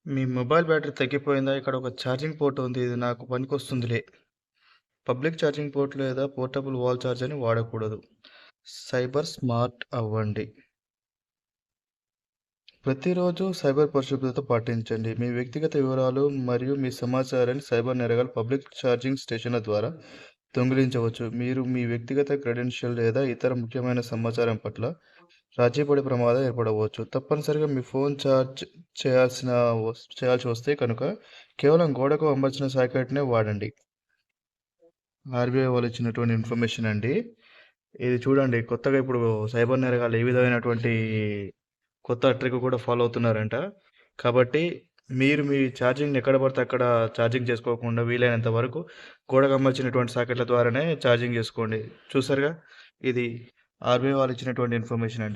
మీ mobile battery తగ్గిపోయిందా? ఇక్కడ ఒక charging port ఉంది. ఇది నాకు పనికొస్తుందిలే. పబ్లిక్ ఛార్జింగ్ పోర్ట్ లేదా పోర్టబుల్ వాల్ ఛార్జర్‌ని వాడకూడదు. సైబర్ స్మార్ట్ అవ్వండి. ప్రతిరోజు సైబర్ పరిశుభ్రత పాటించండి. మీ వ్యక్తిగత వివరాలు మరియు మీ సమాచారాన్ని సైబర్ నేరగాళ్లు పబ్లిక్ ఛార్జింగ్ స్టేషన్ల ద్వారా దొంగిలించవచ్చు. మీరు మీ వ్యక్తిగత క్రెడెన్షియల్ లేదా ఇతర ముఖ్యమైన సమాచారం పట్ల రాజీపడే ప్రమాదం ఏర్పడవచ్చు. తప్పనిసరిగా మీ ఫోన్ ఛార్జ్ చేయాల్సి వస్తే కనుక కేవలం గోడకు అమర్చిన సాకెట్‌నే వాడండి. ఆర్‌బీఐ వాళ్ళు ఇచ్చినటువంటి ఇన్ఫర్మేషన్ అండి. ఇది చూడండి, కొత్తగా ఇప్పుడు సైబర్ నేరగాళ్ళు ఏ విధమైనటువంటి కొత్త ట్రిక్ కూడా ఫాలో అవుతున్నారంట. కాబట్టి మీరు మీ ఛార్జింగ్‌ని ఎక్కడ పడితే అక్కడ ఛార్జింగ్ చేసుకోకుండా వీలైనంత వరకు గోడకు అమర్చినటువంటి సాకెట్ల ద్వారానే ఛార్జింగ్ చేసుకోండి. చూసారుగా, ఇది ఆర్‌బీఐ వాళ్ళు ఇచ్చినటువంటి ఇన్ఫర్మేషన్ అండి.